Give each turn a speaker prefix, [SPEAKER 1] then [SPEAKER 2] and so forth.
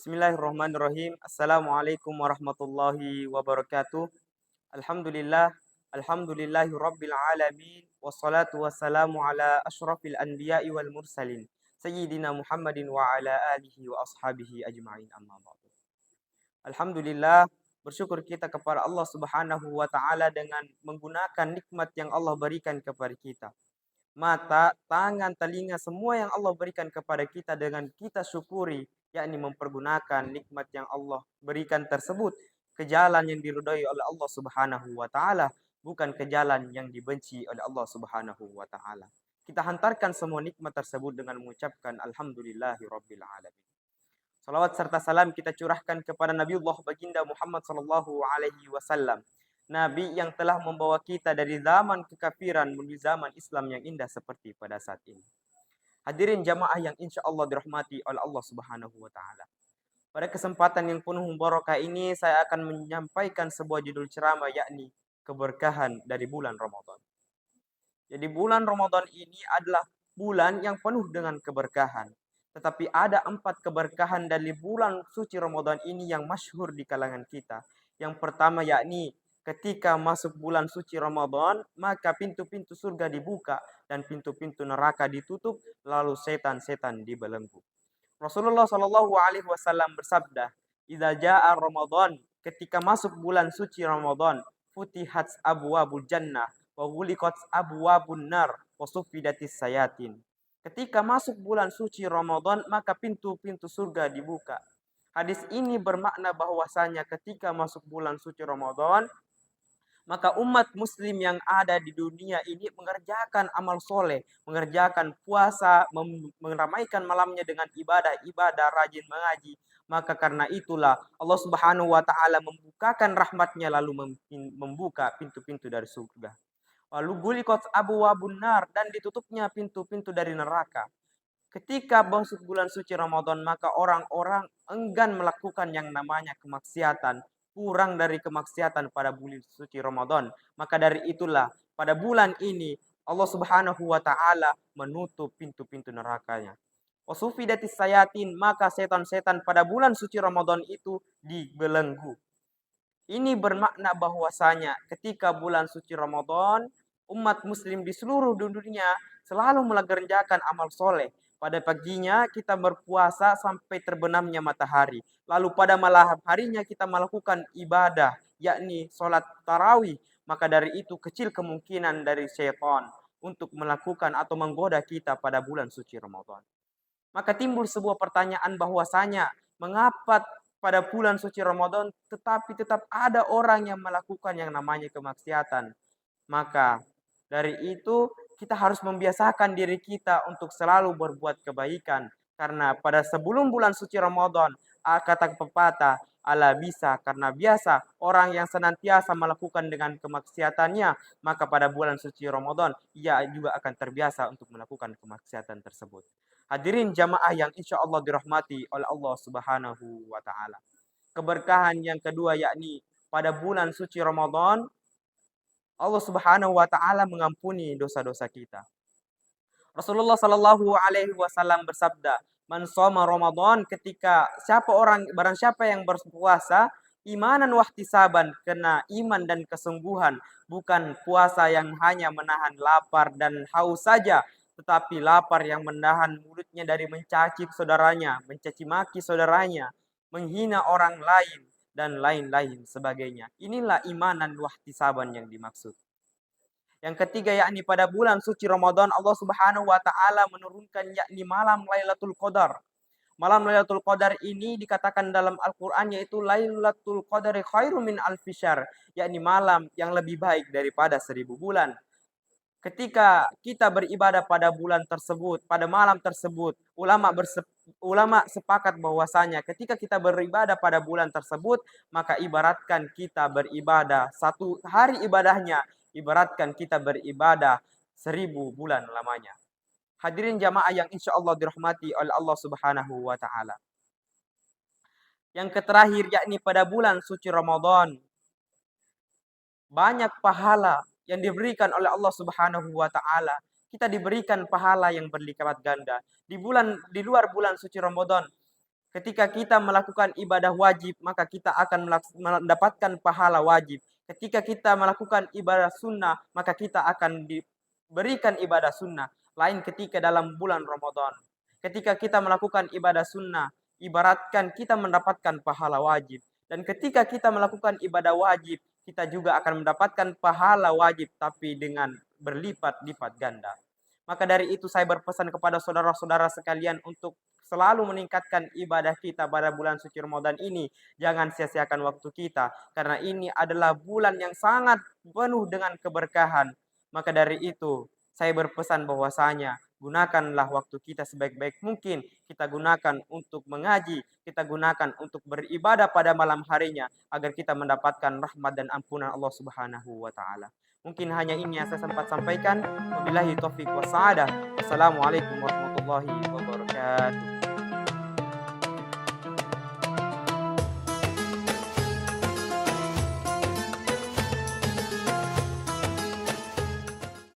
[SPEAKER 1] Bismillahirrahmanirrahim. Assalamualaikum warahmatullahi wabarakatuh. Alhamdulillah, alhamdulillahi rabbil alamin. Wassalatu wassalamu ala ashrafil anbiya'i wal mursalin. Sayyidina Muhammadin wa ala alihi wa ashabihi ajma'in amma ba'du. Alhamdulillah, bersyukur kita kepada Allah Subhanahu wa taala dengan menggunakan nikmat yang Allah berikan kepada kita. Mata, tangan, telinga, semua yang Allah berikan kepada kita dengan kita syukuri, yakni mempergunakan nikmat yang Allah berikan tersebut ke jalan yang diridhai oleh Allah Subhanahu wa taala, bukan ke jalan yang dibenci oleh Allah Subhanahu wa taala. Kita hantarkan semua nikmat tersebut dengan mengucapkan alhamdulillahirabbil alamin. Salawat serta salam kita curahkan kepada Nabiullah Baginda Muhammad sallallahu alaihi wasallam. Nabi yang telah membawa kita dari zaman kekafiran menuju zaman Islam yang indah seperti pada saat ini. Hadirin jamaah yang insya Allah dirahmati oleh Allah Subhanahu wa taala. Pada kesempatan yang penuh barokah ini saya akan menyampaikan sebuah judul ceramah, yakni keberkahan dari bulan Ramadan. Jadi bulan Ramadan ini adalah bulan yang penuh dengan keberkahan. Tetapi ada 4 keberkahan dari bulan suci Ramadan ini yang masyhur di kalangan kita. Yang pertama yakni ketika masuk bulan suci Ramadan, maka pintu-pintu surga dibuka dan pintu-pintu neraka ditutup, lalu setan-setan dibelenggu. Rasulullah Shallallahu alaihi wasallam bersabda, "Idza jaa Ramadan," ketika masuk bulan suci Ramadan, "futihat abwabul jannah wa ghuliqat abwabun nar wa suffidatis sayatin." Ketika masuk bulan suci Ramadan, maka pintu-pintu surga dibuka. Hadis ini bermakna bahwasanya ketika masuk bulan suci Ramadan, maka umat muslim yang ada di dunia ini mengerjakan amal soleh, mengerjakan puasa, meramaikan malamnya dengan ibadah-ibadah, rajin mengaji. Maka karena itulah Allah Subhanahu wa taala membukakan rahmatnya lalu membuka pintu-pintu dari surga. Lalu guliqat abwabun nar, dan ditutupnya pintu-pintu dari neraka. Ketika masuk bulan suci Ramadan, maka orang-orang enggan melakukan yang namanya kemaksiatan, kurang dari kemaksiatan pada bulan suci Ramadan. Maka dari itulah pada bulan ini Allah Subhanahu wa taala menutup pintu-pintu nerakanya. Wasufidatis sayatin, maka setan-setan pada bulan suci Ramadan itu dibelenggu. Ini bermakna bahwasanya ketika bulan suci Ramadan, umat muslim di seluruh dunia selalu mengerjakan amal soleh. Pada paginya kita berpuasa sampai terbenamnya matahari. Lalu pada malam harinya kita melakukan ibadah, yakni sholat tarawih. Maka dari itu kecil kemungkinan dari syaitan untuk melakukan atau menggoda kita pada bulan suci Ramadan. Maka timbul sebuah pertanyaan bahwasanya mengapa pada bulan suci Ramadan tetapi tetap ada orang yang melakukan yang namanya kemaksiatan. Maka dari itu kita harus membiasakan diri kita untuk selalu berbuat kebaikan. Karena pada sebelum bulan suci Ramadan, kata pepatah, ala bisa karena biasa. Orang yang senantiasa melakukan dengan kemaksiatannya, maka pada bulan suci Ramadan, ia juga akan terbiasa untuk melakukan kemaksiatan tersebut. Hadirin jamaah yang insya Allah dirahmati oleh Allah Subhanahu wa taala. Keberkahan yang kedua yakni pada bulan suci Ramadan Allah Subhanahu wa taala mengampuni dosa-dosa kita. Rasulullah Shallallahu alaihi wasallam bersabda, "Man shoma Ramadan," ketika barang siapa yang berpuasa imanan wahtisaban, kena iman dan kesungguhan, bukan puasa yang hanya menahan lapar dan haus saja, tetapi lapar yang menahan mulutnya dari mencaci saudaranya, mencaci maki saudaranya, menghina orang lain dan lain-lain sebagainya. Inilah imanan wahtisaban yang dimaksud. Yang ketiga yakni pada bulan suci Ramadan Allah Subhanahu wa taala menurunkan yakni malam Lailatul Qadar. Malam Lailatul Qadar ini dikatakan dalam Al-Qur'an yaitu Lailatul Qadari khairum min alfi syahr, yakni malam yang lebih baik daripada 1000 bulan. Ketika kita beribadah pada bulan tersebut, pada malam tersebut, ulama sepakat bahwasanya ketika kita beribadah pada bulan tersebut, maka ibaratkan kita beribadah satu hari ibadahnya, ibaratkan kita beribadah 1000 bulan lamanya. Hadirin jamaah yang insya Allah dirahmati oleh Allah Subhanahu wa taala. Yang terakhir yakni pada bulan suci Ramadan, banyak pahala yang diberikan oleh Allah Subhanahu wa taala. Kita diberikan pahala yang berlipat ganda. Di luar bulan suci Ramadan, Ketika kita melakukan ibadah wajib, maka kita akan mendapatkan pahala wajib. Ketika kita melakukan ibadah sunnah, maka kita akan diberikan ibadah sunnah. Lain ketika dalam bulan Ramadan. Ketika kita melakukan ibadah sunnah, ibaratkan kita mendapatkan pahala wajib. Dan ketika kita melakukan ibadah wajib, kita juga akan mendapatkan pahala wajib, tapi dengan berlipat-lipat ganda. Maka dari itu saya berpesan kepada saudara-saudara sekalian untuk selalu meningkatkan ibadah kita pada bulan suci Ramadan ini. Jangan sia-siakan waktu kita, karena ini adalah bulan yang sangat penuh dengan keberkahan. Maka dari itu, saya berpesan bahwasanya gunakanlah waktu kita sebaik-baik mungkin. Kita gunakan untuk mengaji, kita gunakan untuk beribadah pada malam harinya, agar kita mendapatkan rahmat dan ampunan Allah Subhanahu wa taala. Mungkin hanya ini yang saya sempat sampaikan. Wabillahi taufiq wassadah. Wassalamualaikum warahmatullahi wabarakatuh.